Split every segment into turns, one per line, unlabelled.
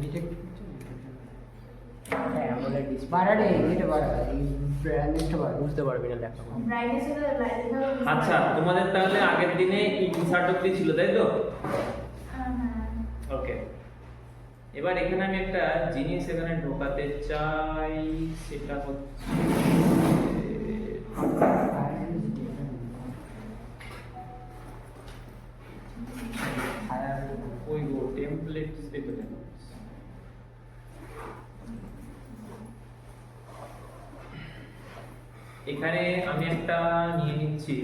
Detect হ্যাঁ আমরা বাড়ালে এটা বাড়া এই ব্রাইটনেসটা বাড়া বুঝতে পারবি না লেখা
ব্রাইটনেস এর লাইট
আচ্ছা তোমাদের তাহলে আগের দিনে ইনসার্ট অব্দি ছিল তাই তো?
হ্যাঁ
ওকে, এবার এখানে আমি একটা জিনিস এখানে ঢোকাতে চাই, সেটা হচ্ছে ওই গো টেমপ্লেটস দেখবেন। এখানে আমি একটা নিয়ে নিচ্ছি,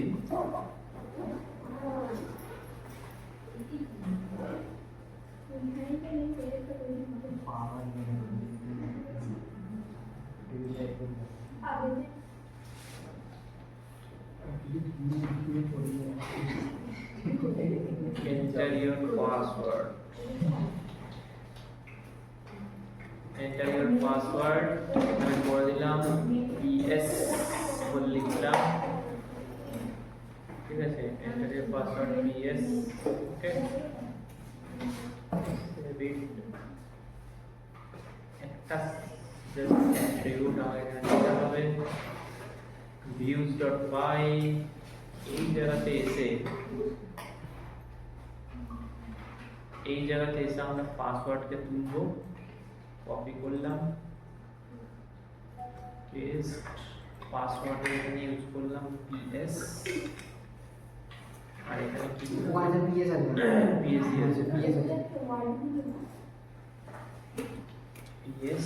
enter your password, enter your password এখানে করে দিলাম ps বলে লিখলাম, ঠিক আছে, enter your password ps, ওকে একটা জাস্ট অ্যাট্রিবিউট আমাকে এখানে দিতে হবে views.py, এই জায়গাতে এসে আমরা পাসওয়ার্ডকে তুলব, কপি করলাম, পেস্ট, পাসওয়ার্ড এখানে ইউজ করলাম ps, আর এখানে কি
ওখানে পিএস আছে
ps আছে,
পিএস আছে
ps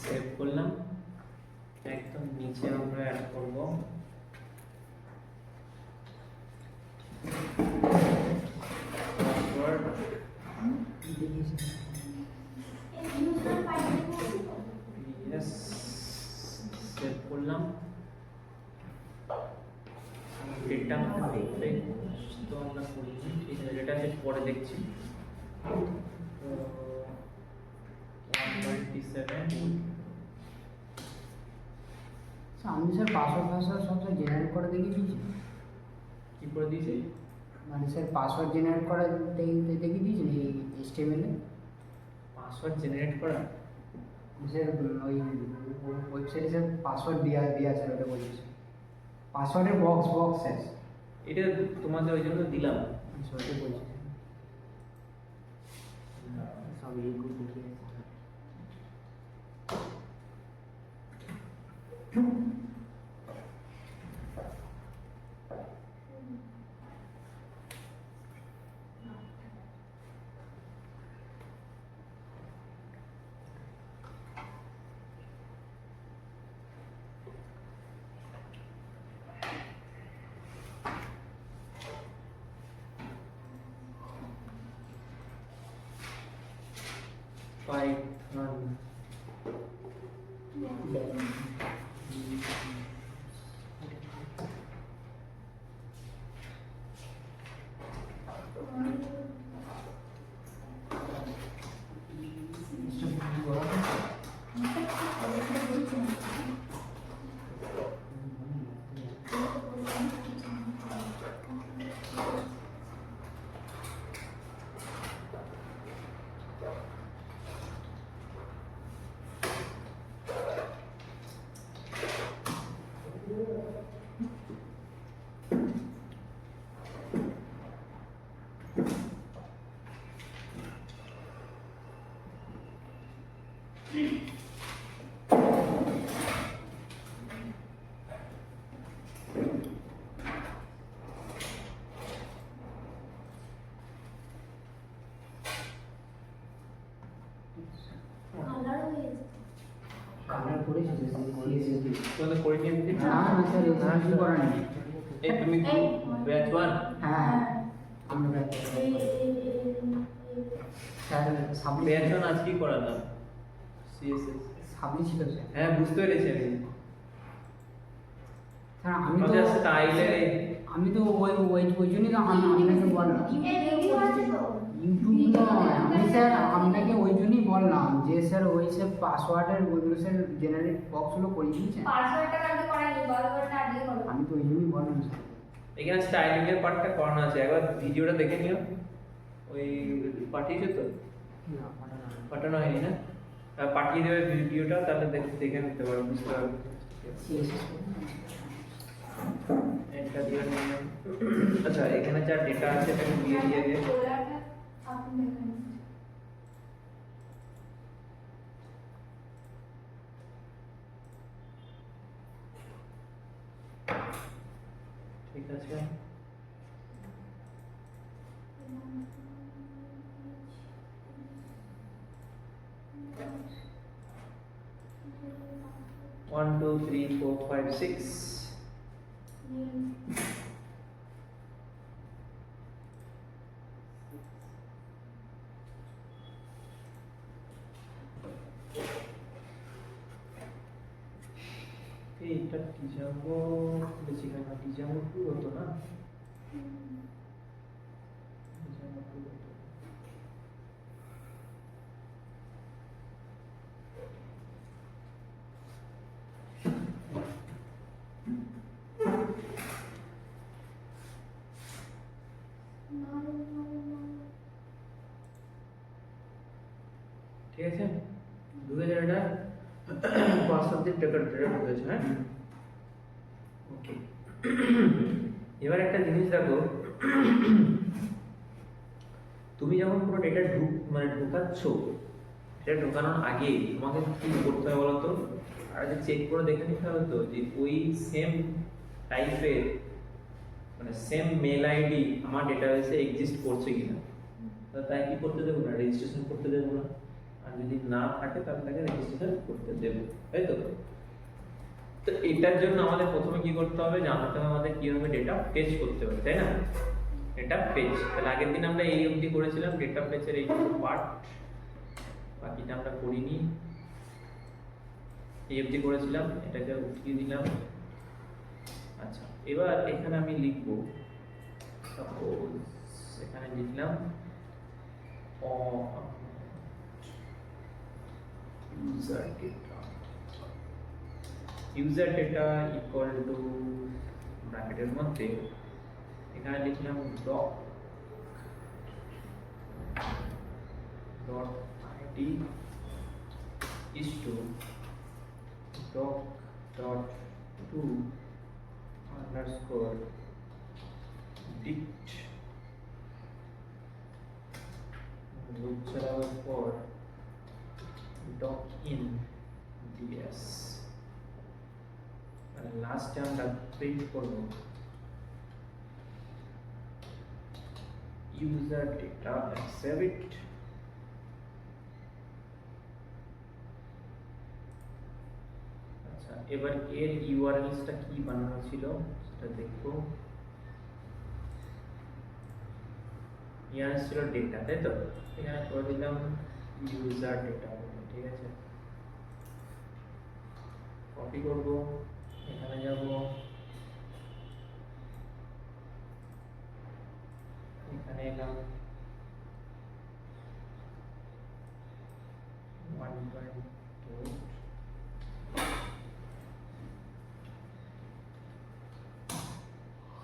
সেভ করলাম, একদম নিচে আমরা অ্যাড করব পাসওয়ার্ড, ps সেভ করলাম, ডেটা তো আমরা করিনি, ঠিক আছে, ডেটা সেট পরে দেখছি, তো 127
আমি স্যার পাসওয়ার্ড সব জেনারেট করে দেখিয়ে দিয়েছি,
কি করে দিয়েছি,
মানে স্যার পাসওয়ার্ড জেনারেট করা দেখিয়ে দিয়েছেন এই HTML এ
পাসওয়ার্ড জেনারেট করা,
স্যার ওই ওয়েবসাইটে স্যার পাসওয়ার্ড দেওয়া আছে ওটা বলছি, পাসওয়ার্ডের বক্স স্যার
এটা তোমাদের ওই জন্য দিলাম,
ওটা বলছি সব এইগুলো দেখিয়ে
Python কালার করেছি তোমাদের করে নিয়ে দিচ্ছি।
না না স্যার এখানে কিছু করার নেই
এই তুমি ব্যাচ 1,
হ্যাঁ আমরা ব্যাচ স্যার সাবমিট
ব্যাচ 1 আজকে করালাম সিএসএস,
সাবমিট ছিল স্যার
হ্যাঁ বুঝতে পেরেছি আমি,
স্যার আমি তো
আমাদের স্টাইলে
আমি তো ওই জন্যই তো আপনাকে বললাম ইউটিউব নয়, আমি স্যার আপনাকে ওই জন্যই বললাম যে স্যার ওই সব পাসওয়ার্ডের ওইগুলো স্যার জেনারেট বক্সগুলো করে দিয়েছেন,
পাসওয়ার্ডটা কালকে করাইনি, পাসওয়ার্ডটা আজকে করো।
আমি তো ওই জন্যই বললাম স্যার।
এখানে স্টাইলিং এর পার্টটা করানো আছে, একবার ভিডিওটা দেখে নিও, ওই পাঠিয়েছো তো,
না পাঠানো
পাঠানো হয়নি না? পাঠিয়ে দেবে ভিডিওটা, তাহলে দেখে নিতে পারো, বুঝতে পারবে।
CSS
এটা দিয়ে নিলাম। আচ্ছা, এখানে যা ডেটা আছে সেটা দিয়ে দিয়ে দিয়ে
ফোল্ডারটা আপনি দেখে নিন।
ঠিক আছে। One, two, three, four, five, six. এইটা ডিজাঙ্গো বেশিরভাগ ডিজাঙ্গো টু হতো না? ডিজাঙ্গো টু হতো। ঠিক আছে, ঢুকে যাবে এটা। পাঁচ সাবজেক্ট ডেটা ঢুকেছে, হ্যাঁ। ওকে, এবার একটা জিনিস দেখো, তুমি যখন পুরো ডেটা ঢুকাচ্ছ, এটা ঢোকানোর আগে তোমাকে কি করতে হবে বলো তো? আগে চেক করে দেখে নিতে হবে তো যে ওই সেম টাইপের মানে সেম মেল আইডি আমার ডেটাবেসে এক্সিস্ট করছে কিনা। তো তাই কি করতে দেবো না, রেজিস্ট্রেশন করতে দেবো না। আর যদি না থাকে তাহলে তাকে রেজিস্ট্রেশন করতে দেবো, তাই তো? তো এটার জন্য আমাদের প্রথমে কি করতে হবে, জানতে হবে আমাদের কিভাবে ডেটা ফেচ করতে হবে, তাই না? ডেটা ফেচ, তাহলে আগের দিন আমরা এই অবধি করেছিলাম ডেটা ফেচের এই পার্ট, বাকিটা আমরা করিনি। এই অবধি করেছিলাম, এটাকে উঠিয়ে দিলাম। আচ্ছা, এবার এখানে আমি লিখব, সাপোজ এখানে লিখলাম user data equal to ব্র্যাকেটের মধ্যে এখানে লিখলাম dot id is to doc dot to underscore dict loop চালাবার পর doc in ds আর লাস্টে আমরা প্রিন্ট করব user data and save it। আচ্ছা, এবার এর ইউআরএলটা কি বানানো ছিল সেটা দেখবো। ইয়ার ছিল ডেটা, তাই তো? এখানে করে দিলাম ইউজার ডেটা, ঠিক আছে। কপি করব, এখানে যাব, এখানে এলাম 1.2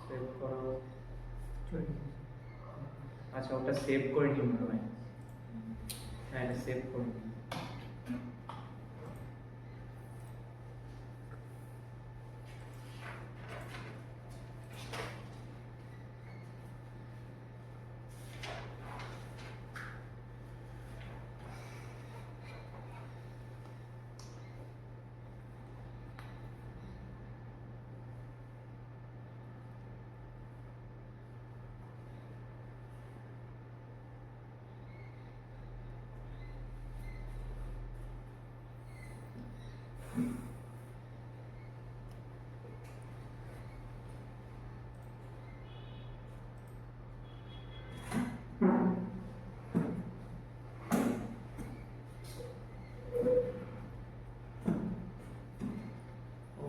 সেভ করো। আচ্ছা, ওটা সেভ করে নিই মনে হয়। হ্যাঁ, এটা সেভ করে নিই।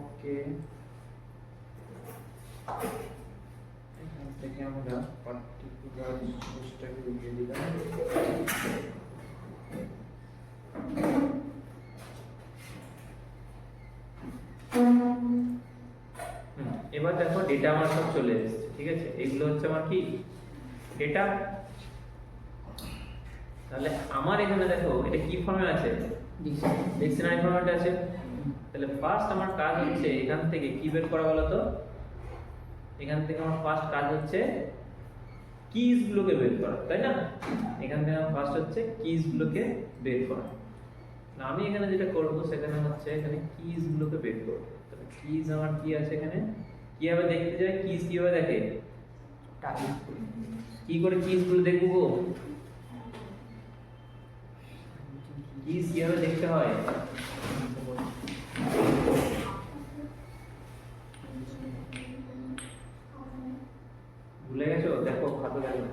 ওকে, এখান থেকে আমরা পার্টিকুলার জিনিসটাকে উঠিয়ে দিলাম। এবার দেখো ডেটা আমার সব চলে এসেছে, ঠিক আছে। এগুলো হচ্ছে আমার কি ডেটা। তাহলে আমার এখানে দেখো এটা কি ফর্মে আছে, ডিকশনারি ফরম্যাটে আছে। তাহলে ফার্স্ট আমার কাজ হচ্ছে এখান থেকে কি বের করা বলো তো, এখান থেকে আমার ফার্স্ট কাজ হচ্ছে কিজ গুলোকে বের করা, তাই না? এখান থেকে আমার ফার্স্ট হচ্ছে কিজ গুলোকে বের করা। না আমি এখানে যেটা করব সেখানে হচ্ছে এখানে কিজ গুলোকে বের করব। তাহলে কিজ আমার কি আছে এখানে, কিভাবে দেখতে যায়, কিজ কিভাবে দেখে, কি করে কিজ গুলো দেখবো, কিজ কিভাবে দেখতে হয়? ভুলে গেছো? দেখো খাতা দেখো।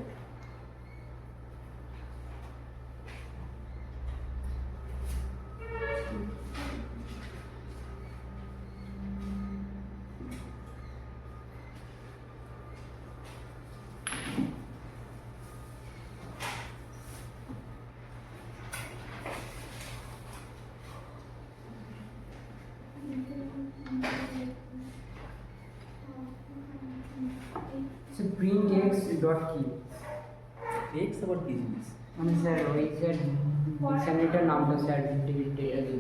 So print x dot key
x আবার কি জিনিস?
মানে স্যার ওই স্যার ডিকশনারিটার নামটা স্যার ডেটা দিন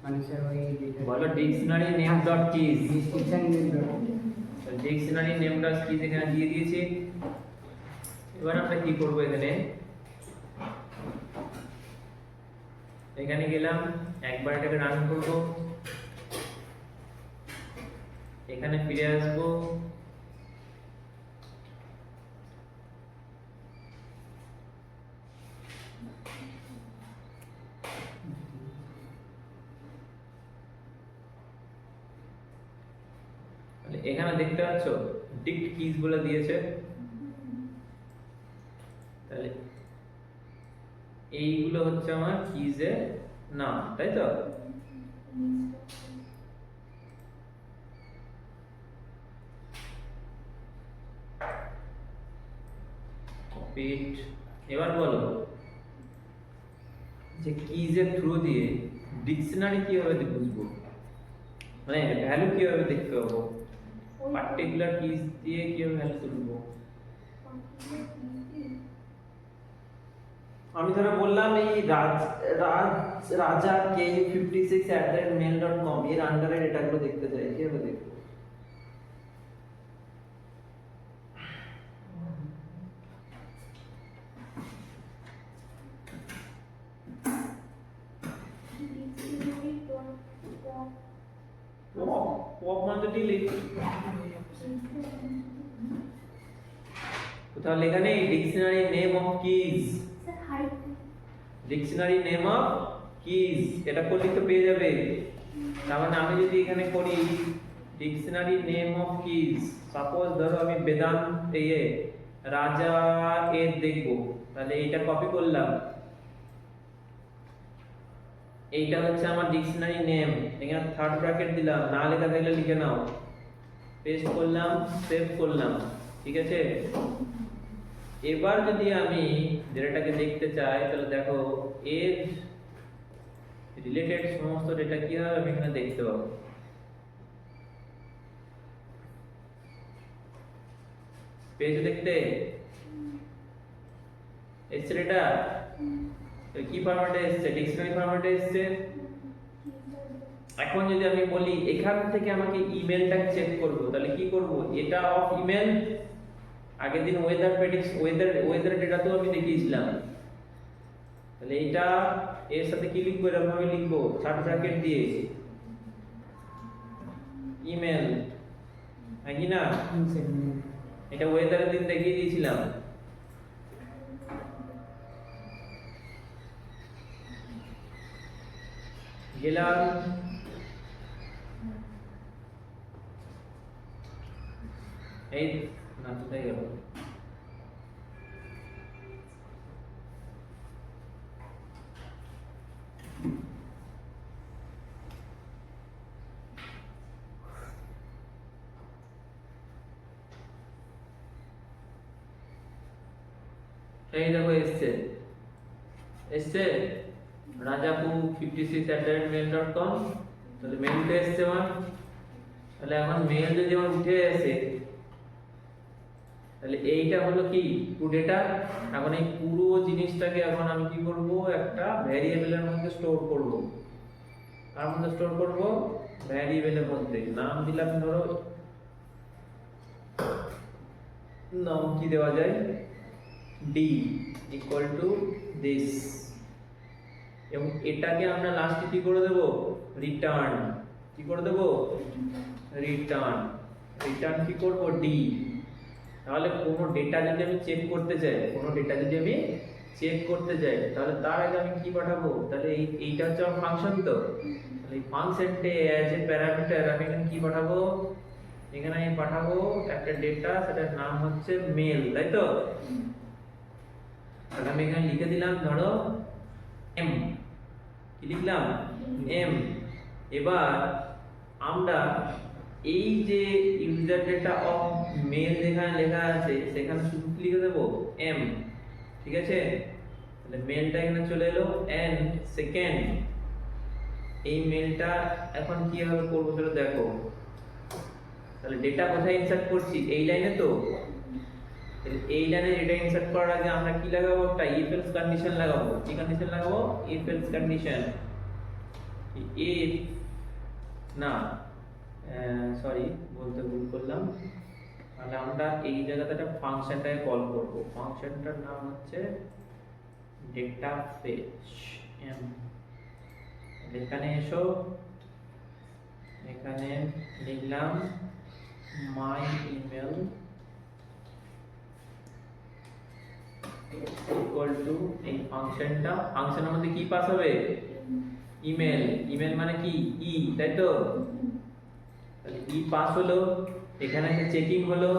মানে স্যার ওই
বলো dictionary name dot keys.
Dictionary
dictionary name dot keys এখানে দিয়ে দিয়েছি। এবার আমরা কি করব, এখানে এখানে গেলাম, একবার এটাকে রান করব, এখানে ফিরে আসবো, এখানে দেখতে পাচ্ছ ডিক্ট কিজ বলে দিয়েছে। তাহলে এইগুলো হচ্ছে আমার কিজের নাম, তাই তো? কপিট। এবার বলো যে কিজের থ্রু দিয়ে ডিকশনারি কিভাবে বুঝবো, মানে ভ্যালু কিভাবে দেখতে পাবো, পার্টিকুলার কিজ দিয়ে কিভাবে ভ্যালু তুলবো।
আমি ধরে বললাম এই রাজা ku56@mail.com এর আন্ডারে ডেটাগুলো দেখতে চাই, কিভাবে দেখবো?
পপ মানে ডিলিট, কোথাও লেখা নেই dictionary name of keys, dictionary name of keys, এটা করলে তো পেয়ে যাবে। তার মানে আমি যদি এখানে করি dictionary name of keys, suppose ধরো আমি বেদান্ত রাজা এর দেখবো, তাহলে এইটা কপি করলাম, এইটা হচ্ছে আমার ডিকশনারি নেম, এখানে থার্ড ব্র্যাকেট দিলাম, না লেখা থাকলে লিখে নাও, পেস্ট করলাম, সেভ করলাম, ঠিক আছে? এবার যদি আমি ডেটাটাকে দেখতে চাই তাহলে দেখো এর রিলেটেড সমস্ত ডেটা কি হয় আমি এখানে দেখতে পাবো। পেজ দেখতে এসছে ডেটা কি ফরম্যাটে এসছে, ডিকশনারি ফরম্যাটে এসছে। এখন যদি আমি বলি এখান থেকে আমাকে ইমেলটা চেক করব, তাহলে কি করব, এটা অফ ইমেল, আগের দিন ওয়েদার প্রেডিক্স ওয়েদার ডেটা তো আমি দেখিয়েছিলাম, তাহলে এটা এর সাথে কি লিখবো, এরকম ভাবে লিখবো থার্ড ব্র্যাকেট দিয়ে ইমেল, নাকি না? এটা ওয়েদারের দিন দেখিয়ে দিয়েছিলাম। গেলাম এই না কোথায় গেল, এই দেখো এসছে এসছে rajapu56@mail.com, তাহলে মেইলটা এসছে আমার। তাহলে এখন মেইল যদি আমার উঠে আসে তাহলে এইটা হলো কি টু ডেটা। এখন এই পুরো জিনিসটাকে এখন আমি কি করব, একটা ভ্যারিয়েবলের মধ্যে স্টোর করব। তার মধ্যে স্টোর করব ভ্যারিয়েবলের মধ্যে, নাম দিলাম ধরো, নাম কি দেওয়া যায়, ডি ইকুয়াল টু দিস, এবং এটাকে আমরা লাস্টে কি করে দেব, রিটার্ন। কি করে দেব, রিটার্ন। রিটার্ন কি করব, ডি। তাহলে কোনো ডেটা যদি আমি চেক করতে চাই, তাহলে তার আগে আমি কি পাঠাবো, তাহলে এইটা হচ্ছে আমার ফাংশন। তো তাহলে এই ফাংশনটে অ্যাজ এ প্যারামিটার আমি এখানে কি পাঠাবো, এখানে আমি পাঠাবো একটা ডেটা, সেটার নাম হচ্ছে মেল, তাই তো। তাহলে আমি এখানে লিখে দিলাম ধরো এম, কি লিখলাম, এম। এবার আমরা এই যে ইউজার ডেটা অফ মেল যেখানে লেখা আছে সেখানে শুধু কি লিখে দেবো, এম। ঠিক আছে, তাহলে মেলটা এখানে চলে এলো, এন্ড সেকেন্ড। এই মেলটা এখন কিভাবে করবো সেটা দেখো। তাহলে ডেটা কোথায় ইনসার্ট করছি, এই লাইনে। তো তাহলে এই লাইনে ডেটা ইনসার্ট করার আগে আমরা কি লাগাবো, একটা ইফ এলস কন্ডিশন লাগাবো। কি কন্ডিশন লাগাবো, ইফ এলস কন্ডিশন। ইফ না, সরি বলতে ভুল করলাম। তাহলে আমরা এই জায়গাতে একটা ফাংশনটাকে কল করব। ফাংশনটার নাম হচ্ছে ডেটা ফেচ এম। এখানে এসো, এখানে লিখলাম মাই ইমেল ইকুয়াল টু এই ফাংশনের মধ্যে কি পাস হবে, ইমেল। ইমেল মানে কি, ই, তাই তো। তাহলে ই পাস হলো, এখানে একটা চেকিং হলো,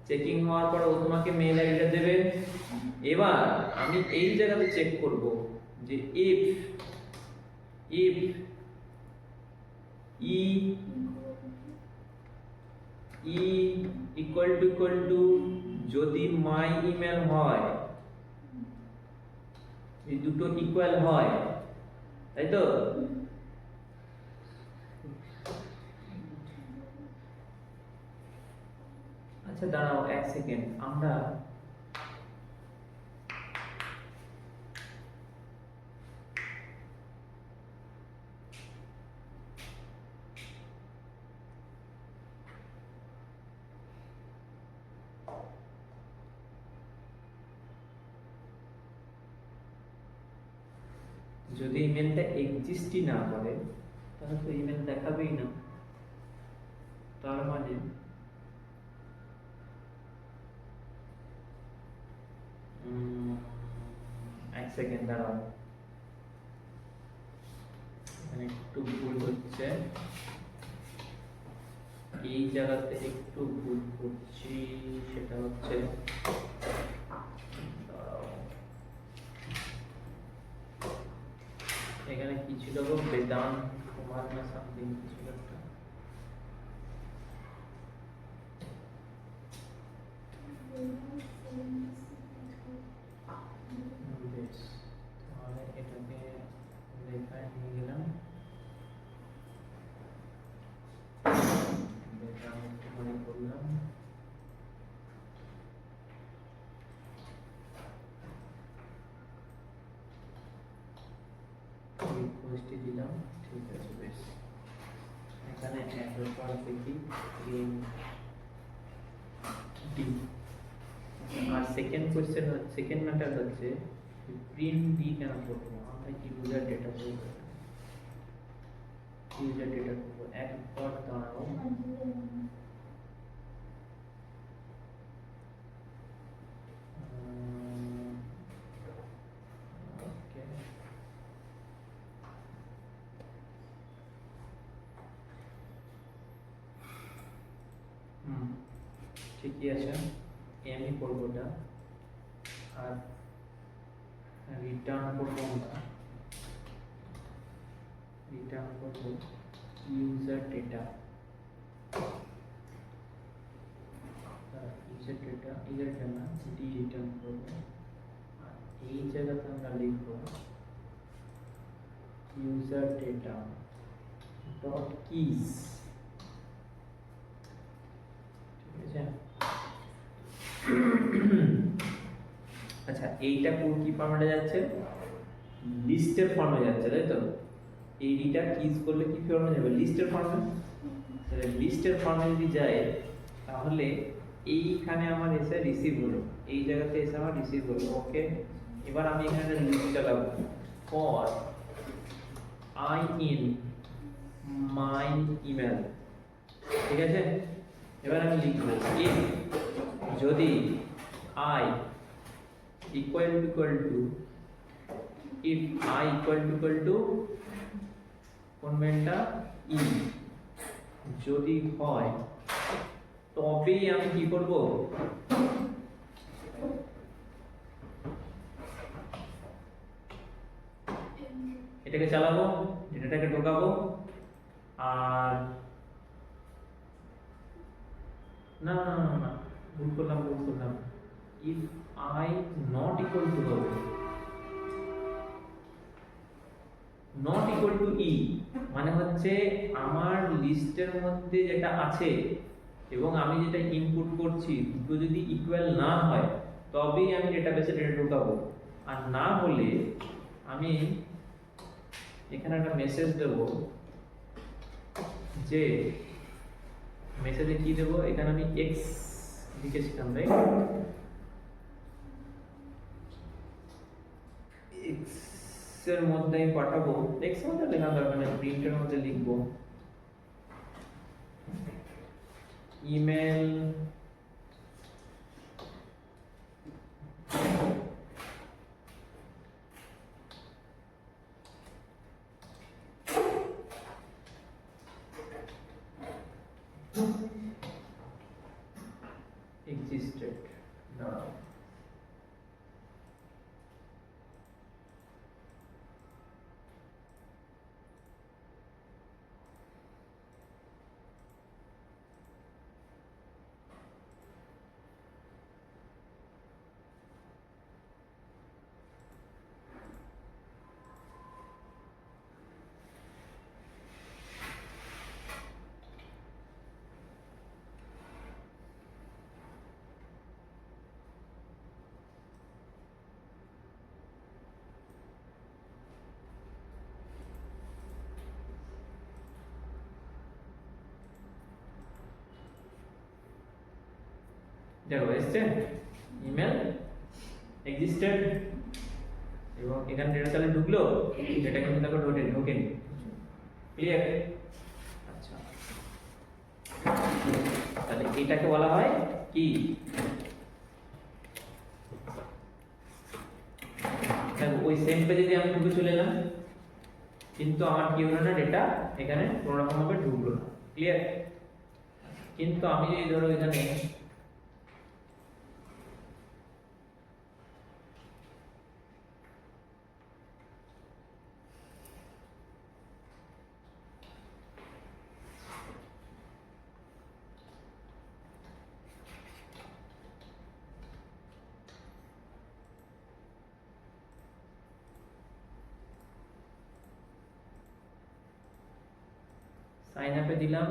চেকিং হওয়ার পর ও তোমাকে মেল আইডিটা দেবে। এবার আমি এই জায়গাতে চেক করব যে ইফ ই ইকুয়াল টু যদি মাই ইমেল হয়, এই দুটো ইকুয়াল হয়, তাই তো। আচ্ছা দাঁড়াও এক সেকেন্ড, আমরা যদি ইমেলটা এক্সিস্টই না করে তাহলে তো ইমেল দেখাবেই না। তার মানে এক সেকেন্ড দাঁড়াও, এখানে একটু ভুল হচ্ছে, এই জায়গাতে একটু ভুল করছি। সেটা হচ্ছে এখানে কি ছিল গো, বেদান্ত কুমার না সামথিং কিছু একটা। তাহলে এটাকে লেখায় নিয়ে গেলাম, বেদান্ত মনে করলাম, রিকোয়েস্ট দিলাম। ঠিক আছে, বেশ। এখানে একবার দেখি ডি। আর সেকেন্ড কোশ্চেন, সেকেন্ড ম্যাটার হচ্ছে প্রিন্ট ডি কেন করবো, আমরা ইউজার ডেটা করবো, ইউজার ডেটা করবো। একবার দাঁড়াও, ওকে, ঠিকই আছে, এমই করবো এটা। আর রিটার্ন করবো আমরা, রিটার্ন করবো ইউজার ডেটা। ইউজার ডেটা না, ডি রিটার্ন করবো। আর এই জায়গাতে আমরা লিখবো ইউজার ডেটা ডট কিজ। ঠিক আছে, আচ্ছা এইটা কোন কি ফরম্যাটে যাচ্ছে, লিস্টের ফর্মে যাচ্ছে তাই তো, এই ডিটা কিজ করলে কি ফর্মে যাবে, লিস্টের ফর্মে। তাহলে লিস্টের ফর্মে যদি যায় তাহলে এইখানে আমার এসে রিসিভ হলো, এই জায়গাতে এসে আমার রিসিভ হলো। ওকে, এবার আমি এখানে লিস্ট চালাবো for I in my email, ঠিক আছে। এবার আমি লিখবো ইফ, যদি I equal to if I equal to কোন মেলটা ই, যদি হয় তবেই আমি কি করব, এটাকে চালাবো, ডেটাটাকে ঢোকাবো। আর না না না না, ভুল করলাম if I not equal to হবে, নট ইকুয়াল টু ই মানে হচ্ছে আমার লিস্টের মধ্যে যেটা আছে এবং আমি যেটা ইনপুট করছি দুটো যদি ইকুয়াল না হয় তবেই আমি ডেটাবেসে ডেটা ঢোকাবো। আর না হলে আমি এখানে একটা মেসেজ দেব, যে মেসেজে কি দেব, এখানে আমি এক্স লিখেছিলাম তাই, এক্স এর মধ্যে আমি পাঠাবো, এক্স মধ্যে লেখা দরকার নেই, প্রিন্টের মধ্যে লিখবো ইমেল existed now. দেখো এসছে ইমেল এক্সিস্টেড এবং এখানে ডেটা তাহলে ঢুকলো, ডেটা কিন্তু দেখো ঢোকেনি, ক্লিয়ার। আচ্ছা তাহলে এটাকে বলা হয় কি, দেখো ওই সেম পেজে যদি আমি ঢুকে চলে এলাম কিন্তু আমার কি হলো না, ডেটা এখানে কোনো রকম ভাবে ঢুকলো না, ক্লিয়ার। কিন্তু আমি যদি ধরো এখানে সাইন আপে দিলাম,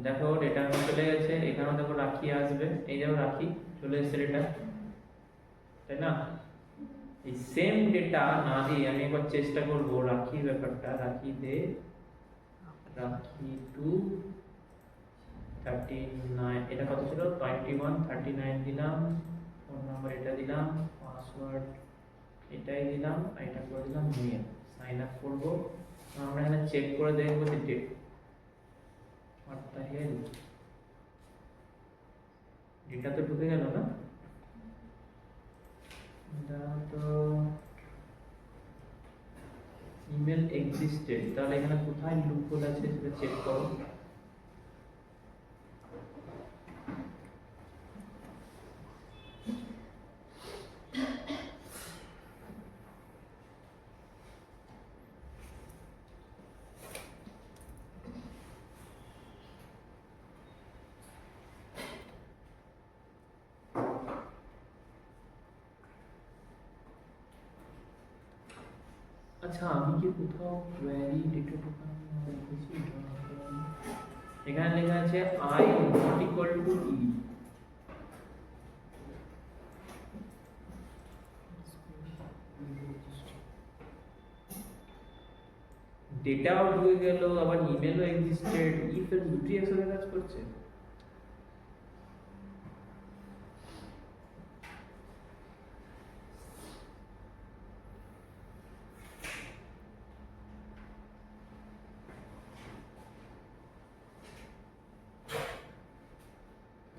দেখো ডেটা চলে গেছে, এখানেও দেখো রাখি আসবে, এই দেখো রাখি চলে এসেছে ডেটা, তাই না। এই সেম ডেটা না দিয়ে আমি একবার চেষ্টা করব রাখি ব্যাপারটা, রাখি দে রাখি টু 39, এটা কত ছিল 21 39 দিলাম, ফোন নাম্বার এটা দিলাম, পাসওয়ার্ড এটাই দিলাম, আর এটা করে দিলাম মেল, সাইন আপ করব। আমরা এখানে চেক করে দেখবো যে date what the hell, data তো ঢুকে গেল না, তো ইমেল এক্সিস্টেড, তাহলে এখানে কোথায় লুপহোল আছে সেটা চেক করো। আচ্ছা আমি কি কোথাও কোয়ারি ডেটা টোকেন লিখেছি? এখানে লেখা আছে I not equal to E। ডেটাও ঢুকে গেল, আবার ইমেলও এক্সিস্টেড, ইফ এর দুটি একসাথে কাজ করছে।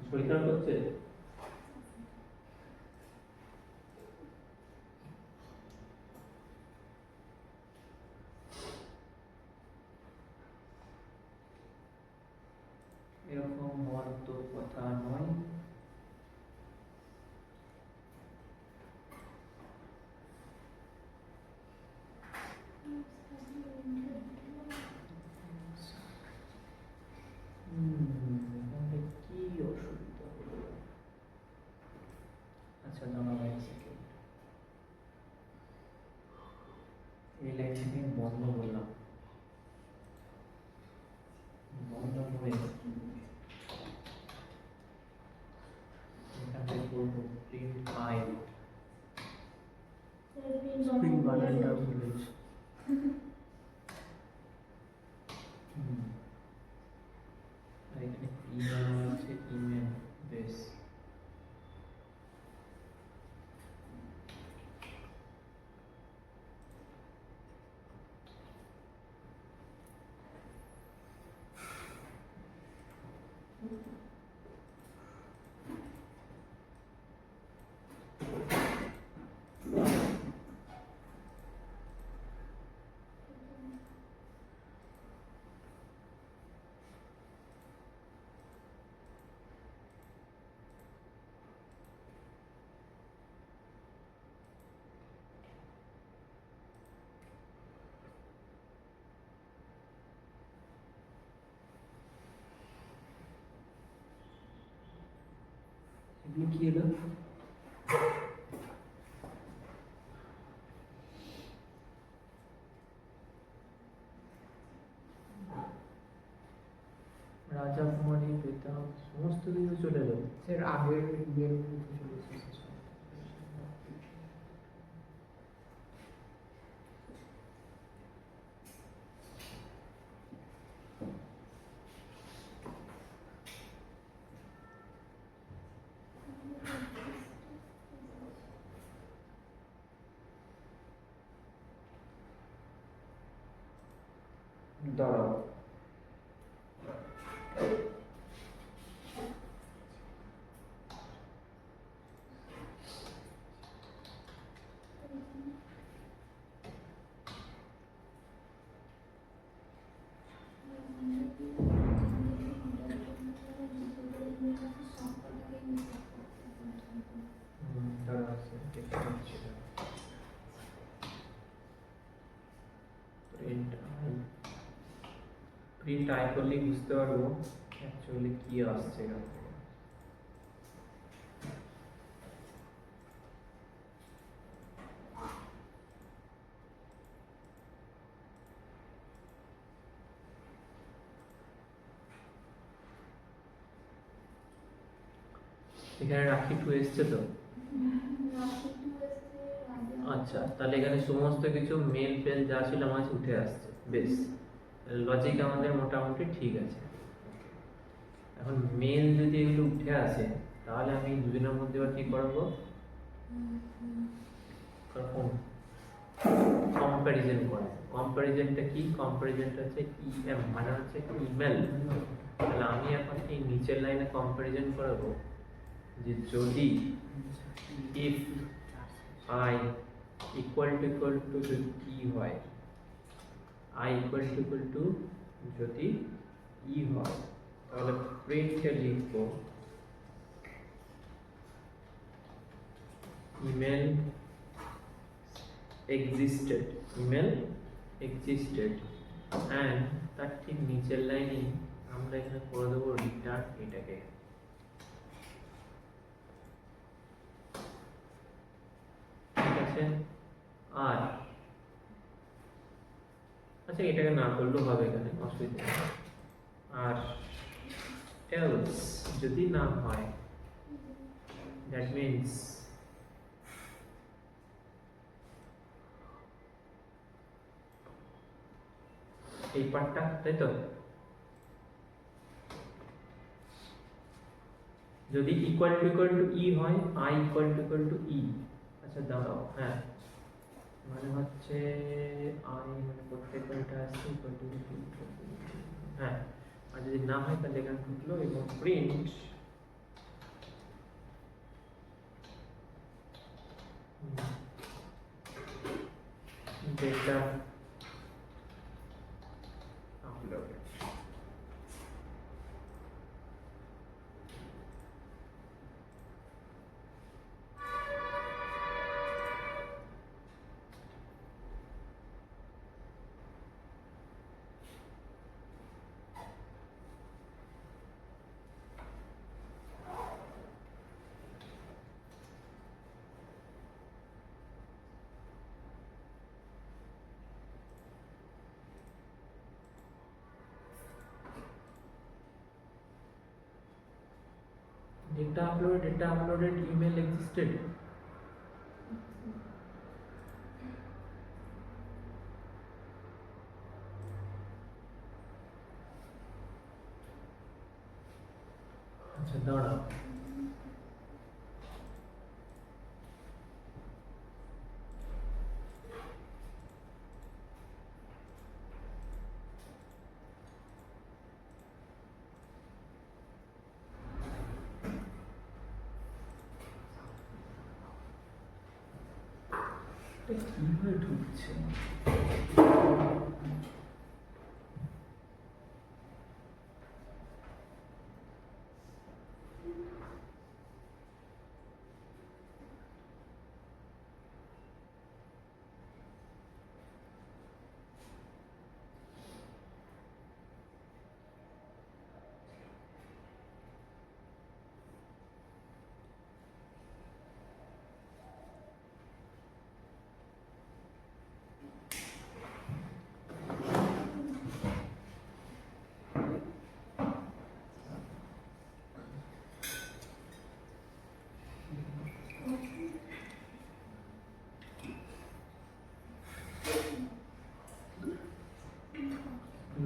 শরীর খারাপ হচ্ছে? এরকম হওয়ার তো কথা নয়। এখানে কি অসুবিধা হলো? আচ্ছা দাঁড়াও এক সেকেন্ড, এই লাইনটাকে বন্ধ করলাম, বন্ধ করে এখানে করবো প্রিন্ট আই।
স্প্রিং বানানটা ভুল হয়েছে।
আর এখানে ইমেল আছে, ইমেল বেস। এগুলো কি এলো? রাজা কুমারী পিতা সমস্ত কিছু চলে এলো।
স্যার আগের ইমেল চলে এসেছে।
দাঁড়াও, দাঁড়াও দেখতে পাচ্ছি না। প্রিন্ট আই করলেই বুঝতে পারবো অ্যাকচুয়ালি কি আসছে এখান থেকে। এখানে রাখি টু এসছে তো? আচ্ছা তাহলে এখানে সমস্ত কিছু মেল ফেল যা ছিল আমার কাছে উঠে আসছে, বেশ লজিক আমাদের মোটামুটি ঠিক আছে। এখন মেল যদি এগুলো উঠে আসে তাহলে আমি দুদিনের মধ্যে আবার কি করবো? কম্প্যারিজন করে। কম্প্যারিজনটা কি? কম্প্যারিজনটা হচ্ছে ইএম মানে হচ্ছে ইমেল। তাহলে আমি এখন এই নিচের লাইনে কম্প্যারিজন করব যে যদি ইফ আই ইকুয়াল টু যদি ই হয়, আই ইকুয়াল টু যদি ই হয়, তাহলে প্রিন্টে লিখব email existed, email existed and তার ঠিক নিচের লাইনে আমরা এখানে করে দেবো রিটার্ন এটাকে। ঠিক আছে, আর আচ্ছা এটাকে না করলেও হবে, এখানে অসুবিধা নেই। আর else যদি না হয়, দ্যাট মিন্স এই পার্টটা, তাই তো? যদি ইকুয়াল টু ই হয়, আই ইকুয়াল টু ই, আচ্ছা দাঁড়াও, হ্যাঁ মানে হচ্ছে আই মানে প্রত্যেকটা এটা আসছে ইকুয়াল টু, হ্যাঁ। আর যদি না হয় তাহলে এখানে ঢুকলো এবং print data uploaded. Data uploaded, email existed. আচ্ছা দাঁড়াও, এটা কিভাবে ঢুকছে?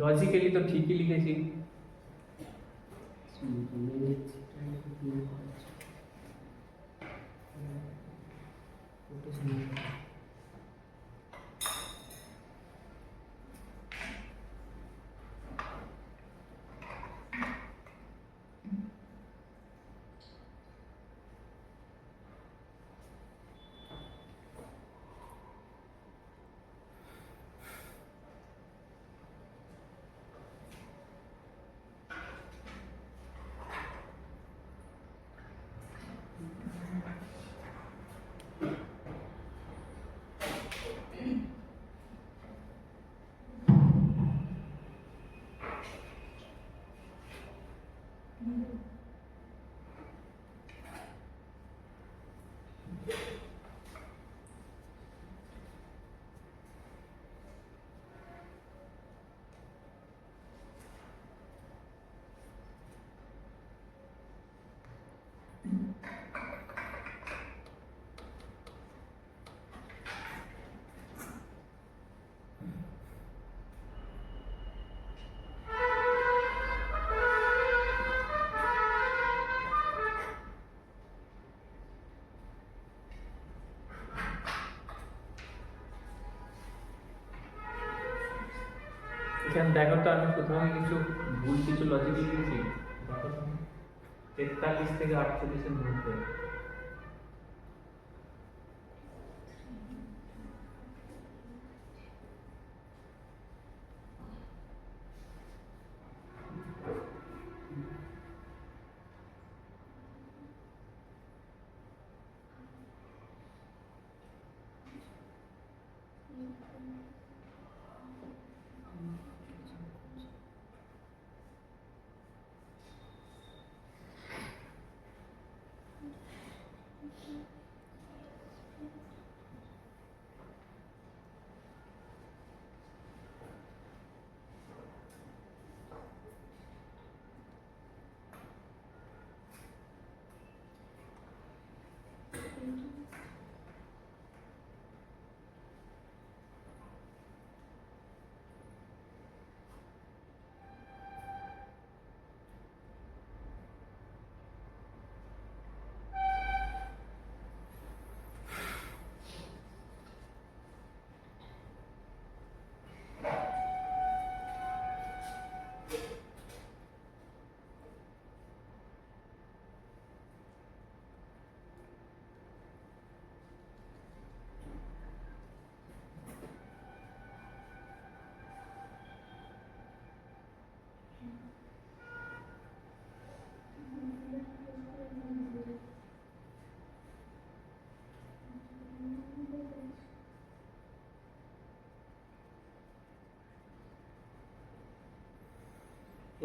লজিক্যালি তো ঠিকই লিখেছি, এখানে দেখো তো আমি কোথাও কিছু ভুল কিছু লজিক লিখেছি, দেখো তো। 43 থেকে 48 এর মধ্যে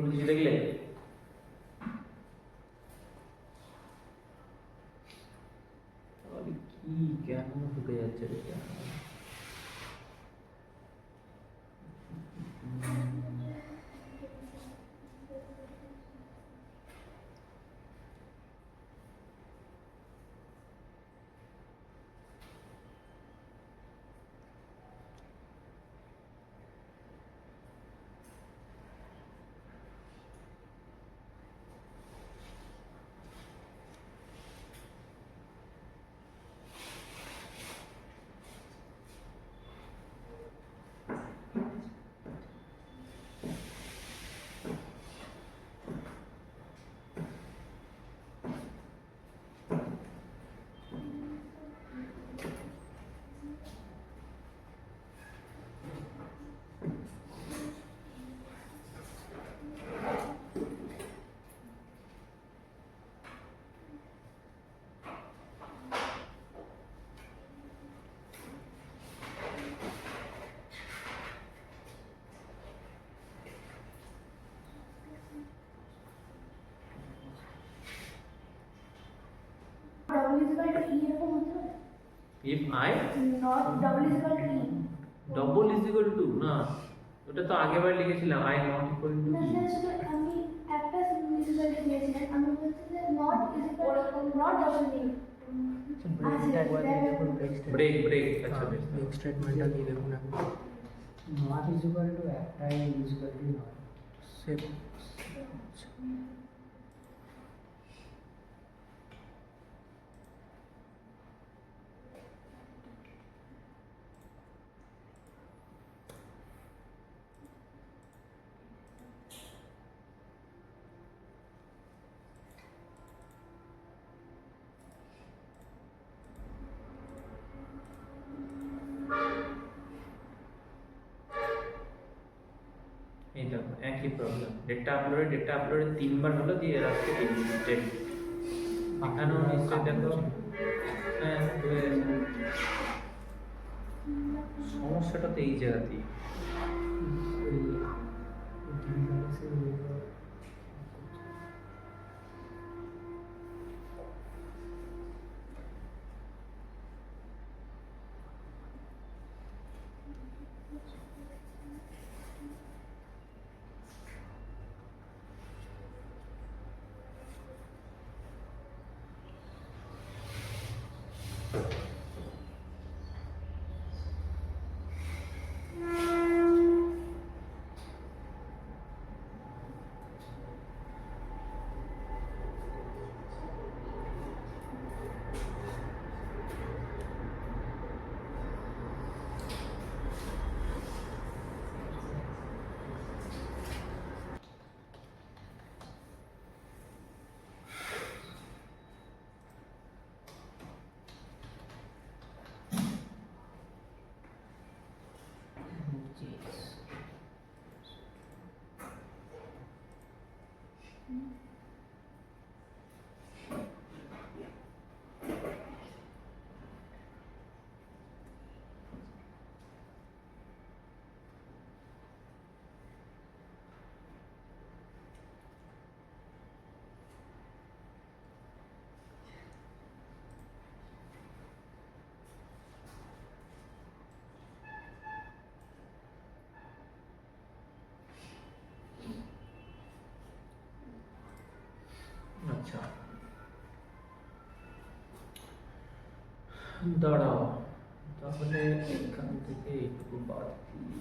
কোনো কিছু দেখলে? তাহলে কি কেন ঢুকে যাচ্ছে এটা?
double is equal to e এরকম হতে পারে?
If I
Not double is equal to e.
double is equal to না, ওটা তো আগেরবার লিখেছিলাম I not equal to
না
e.
স্যার শুধু আমি একটা রেজাল্ট দিয়েছিলেন, আমি বলছি যে not is equal to not double নেই।
ব্রেকটা একবার দিয়ে দেখুন,
ব্রেক আচ্ছা বেশ।
ব্রেক স্টেটমেন্টটা দিয়ে দেখুন একবার। নট ইজ ইকুয়াল টু একটাই is equal to not save.
এই দেখো একই প্রবলেম, ডেটা আপলোডে তিনবার হলো দিয়ে রাখতে এক্সিস্টেড। এখানেও নিশ্চয় দেখো হ্যাঁ হয়ে গেছে। সমস্যাটা তো এই জায়গাতেই। আচ্ছা দাঁড়াও, তাহলে এখান থেকে এইটুকু বাদ দিই।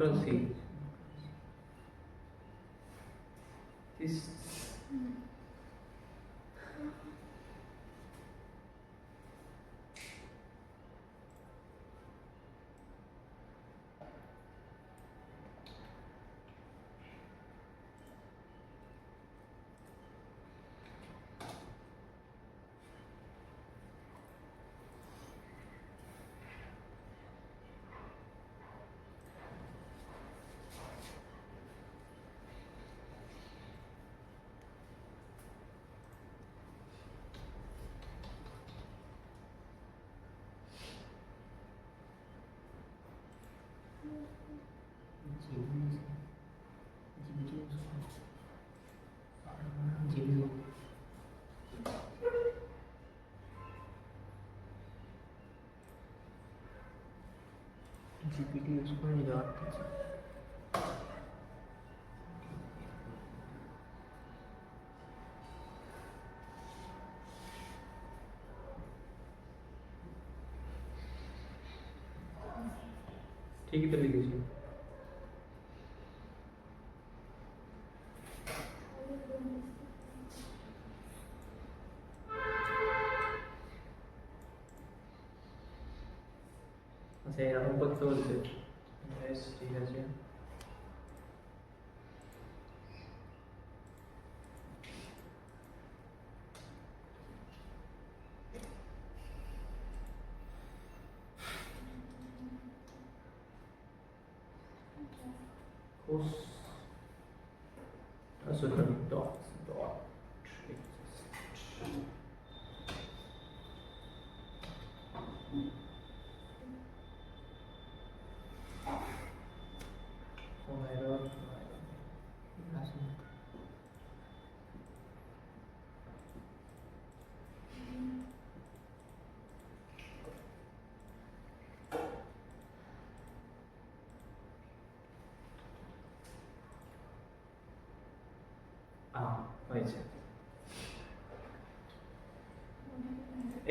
কন্ট্রোল সি
জিপিটি ইউজ করে যাওয়ার কিছু
ঠিকই তো লিখেছি আচ্ছা এরকম করতে বলছে বেশ ঠিক আছে course also the dots dot exist oh my god হয়েছে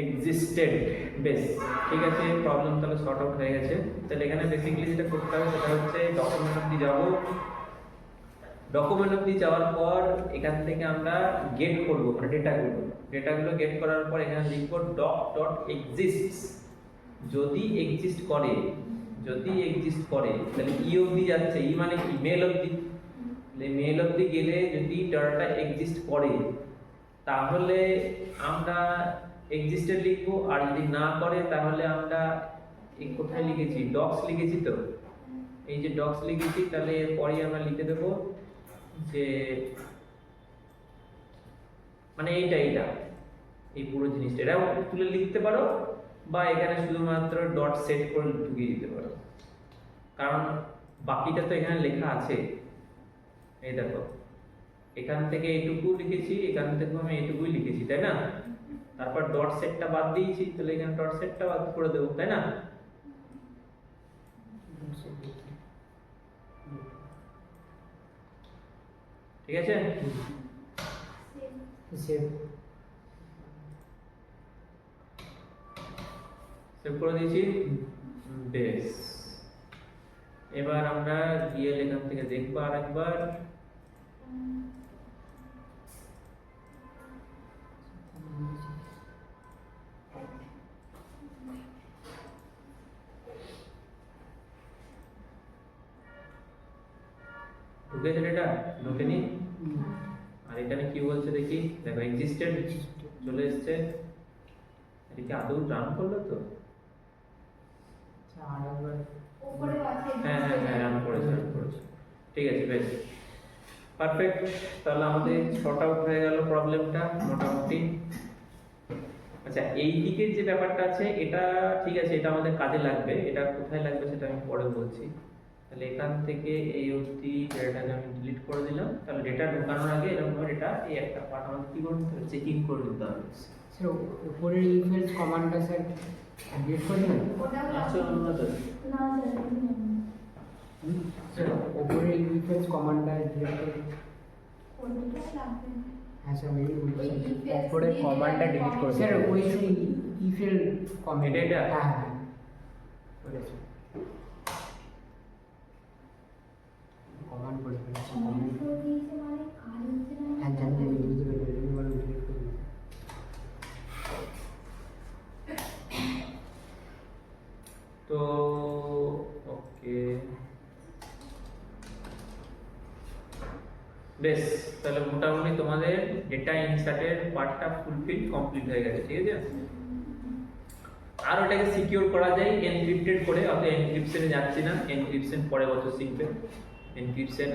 এক্সিস্টেড বেশ ঠিক আছে প্রবলেম তাহলে সর্ট আউট হয়ে গেছে তাহলে এখানে বেসিক্যালি যেটা করতে হবে সেটা হচ্ছে ডকুমেন্ট অবধি যাব ডকুমেন্ট অবধি যাওয়ার পর এখান থেকে আমরা গেট করব মানে ডেটাগুলো গেট করার পর এখানে লিখব ডক ডট এক্সিস্টস যদি এক্সিস্ট করে তাহলে ই অবধি যাচ্ছে ই মানে কি মেল অবধি মেল অবধি গেলে যদি ডাটা এক্সিস্ট করে তাহলে আমরা এক্সিস্টেড লিখবো আর যদি না করে তাহলে আমরা এই কোথায় লিখেছি ডক্স লিখেছি তো এই যে ডক্স লিখেছি তাহলে এরপরে আমরা লিখে দেবো যে মানে এইটা এই পুরো জিনিসটা এটাও তুলে লিখতে পারো বা এখানে শুধুমাত্র ডট সেট করে ঢুকিয়ে দিতে পারো কারণ বাকিটা তো এখানে লেখা আছে এই দেখো এখান থেকে এইটুকু লিখেছি এখান থেকে আমি এইটুকুই লিখেছি তাই না তারপর ডট সেটটা বাদ দিয়েছি তাহলে এখানে ডট সেটটা বাদ করে দেবো তাই না ঠিক আছে
সেভ
সেভ করে দিয়েছি বেশ এবার আমরা গিয়ে এখান থেকে দেখবো আরেকবার ঢুকেছে এটা ঢুকেনি আর এখানে কি বলছে দেখি দেখো এক্সিস্টেড চলে এসছে এটা কি আদৌ রান করলো তো
আচ্ছা আরেকবার
উপরে আছে
হ্যাঁ রান করেছে ঠিক আছে বেশ পারফেক্ট তাহলে আমাদের শর্ট আউট হয়ে গেল প্রবলেমটা মোটামুটি আচ্ছা এই দিকের যে ব্যাপারটা আছে এটা ঠিক আছে এটা আমাদের কাজে লাগবে এটা কোথায় লাগবে সেটা আমি পরে বলছি তাহলে এখান থেকে এই অবধি ডেটাটাকে আমি ডিলিট করে দিলাম তাহলে ডেটা ঢোকানোর আগে এরকম ভাবে ডেটা এই একটা পার্ট আমাদের কি করতে হবে চেকিং করে দিতে হবে
স্যার উপরের ইফ এলস কমান্ডটা স্যার ডিলিট করে দিন
ওটাও
আচ্ছা আমরা তো
না
স্যার উপরের ইফ এলস কমান্ডটা ডিলিট করে দিন
ওটা লাগবে না।
হ্যাঁ স্যার ওই বলছি
উপরে কমান্ডটা ডিলিট করে
স্যার ওই ইফ এল কমেন্ট
এটা?
হ্যাঁ বলেছি কমেন্ট করে ফেলেছে
কমেন্ট করে দিয়েছে মানে কাজ হচ্ছে না।
হ্যাঁ জানি জানি বুঝতে পেরেছি তুমি বলো ডিলিট করে দিয়েছে।
তো ওকে, বেশ, তাহলে মোটামুটি তোমাদের ডেটা ইনসার্টের পার্টটা ফুলফিল কমপ্লিট হয়ে গেছে, ঠিক আছে। আর ওটাকে সিকিউর করা যায় এনক্রিপ্টেড করে, অত এনক্রিপশনে যাচ্ছি না, এনক্রিপশন পরে বছর শিখবে। এনক্রিপশন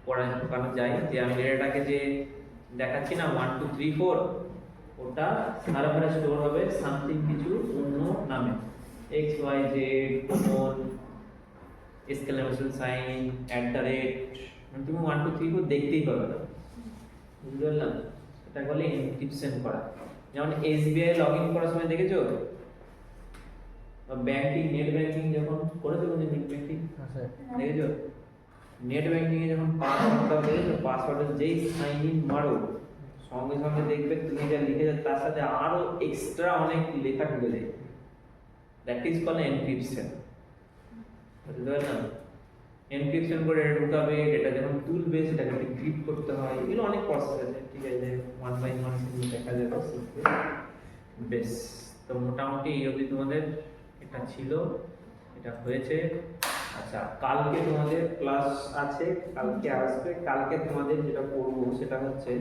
পড়ানো যায় যে আমি ডেটাটাকে যে দেখাচ্ছি না 1 2 3 4, ওটা সার্ভারে স্টোর হবে সামথিং কিছু অন্য নামে, X Y Z comma exclamation sign @ তুমি 1 2 3 4 দেখতেই পাবে না, বুঝতে পারলাম। এটা বলে এনক্রিপশন করা। যেমন এসবিআই লগইন করার সময় দেখেছো, ব্যাংকিং নেট ব্যাংকিং যখন করেছো, নেট ব্যাংকিং দেখেছো, নেট ব্যাংকিং এ যখন পাসওয়ার্ডটা দেখেছো, পাসওয়ার্ডের যেই সাইন ইন মারো সঙ্গে সঙ্গে দেখবে তুমি যা লিখেছো তার সাথে আরো এক্সট্রা অনেক লেখা ঢুকে যায়। দ্যাট ইজ কল্ড এনক্রিপশন, বুঝতে পারলাম। এনক্রিপশন করে ডেটা ঢুকাবে, ডেটা যখন তুলবে সেটাকে ডিক্রিপ্ট করতে হয়, এগুলো অনেক প্রসেস আছে, ঠিক আছে, 1 বাই 1 সেগুলো দেখা যাবে শিখবে। বেশ, তো মোটামুটি এই অবধি তোমাদের এটা ছিল, এটা হয়েছে। আচ্ছা, কালকে তোমাদের ক্লাস আছে, কালকে আসবে। কালকে তোমাদের যেটা করবো সেটা হচ্ছে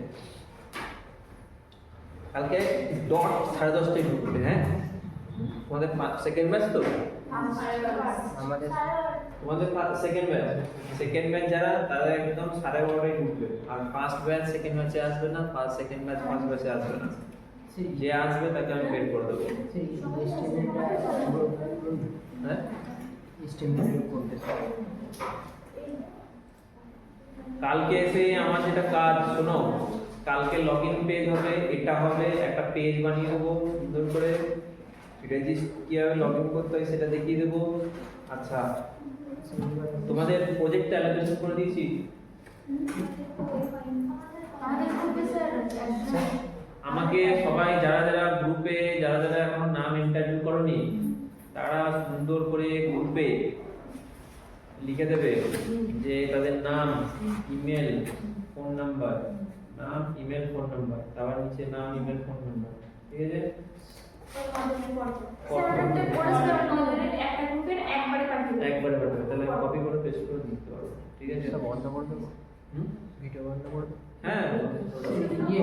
কালকে ডট 10:30টায় ঢুকবে, হ্যাঁ। তোমাদের সেকেন্ড ব্যাচ তো,
আমাদের
তোমাদের সেকেন্ড ব্যাচ যারা তারা একদম 12:30টায় ঢুকবে, আর ফার্স্ট ব্যাচ সেকেন্ড ব্যাচে আসবে না, সেকেন্ড ব্যাচ ফার্স্ট ব্যাচে আসবে না। যে আসবে তাকে আমি বের করে দেবো,
সেই এস্টিমেটটা
হ্যাঁ।
এস্টিমেট করতে
কালকে এসে আমার যেটা কাজ শোনো, কালকে লগইন পেজ হবে, এটা হবে একটা পেজ বানিয়ে দেবো সুন্দর করে, রেজিস্টার কিভাবে লগইন করতে হয় সেটা দেখিয়ে দেবো। আচ্ছা, তোমাদের প্রজেক্টটা অ্যালোকেশন করে দিয়েছি,
আমাদের গ্রুপে স্যার আছে।
আমাকে সবাই যারা যারা গ্রুপে যারা যারা এখন নাম ইন্টারভিউ করনি তারা সুন্দর করে গ্রুপে লিখে দেবে যে তাদের নাম, ইমেল, ফোন নাম্বার, নাম ইমেল ফোন নাম্বার, তারপর নিচে নাম ইমেল ফোন নাম্বার, ঠিক আছে। একবারে পাঠাবে, তাহলে কপি করে পেস্ট করে দিতে পারবো, ঠিক আছে।
বন্ধ করে দেবো,
হুম,
ভিডিও বন্ধ করে দেবো।
হ্যাঁ।
ইয়ে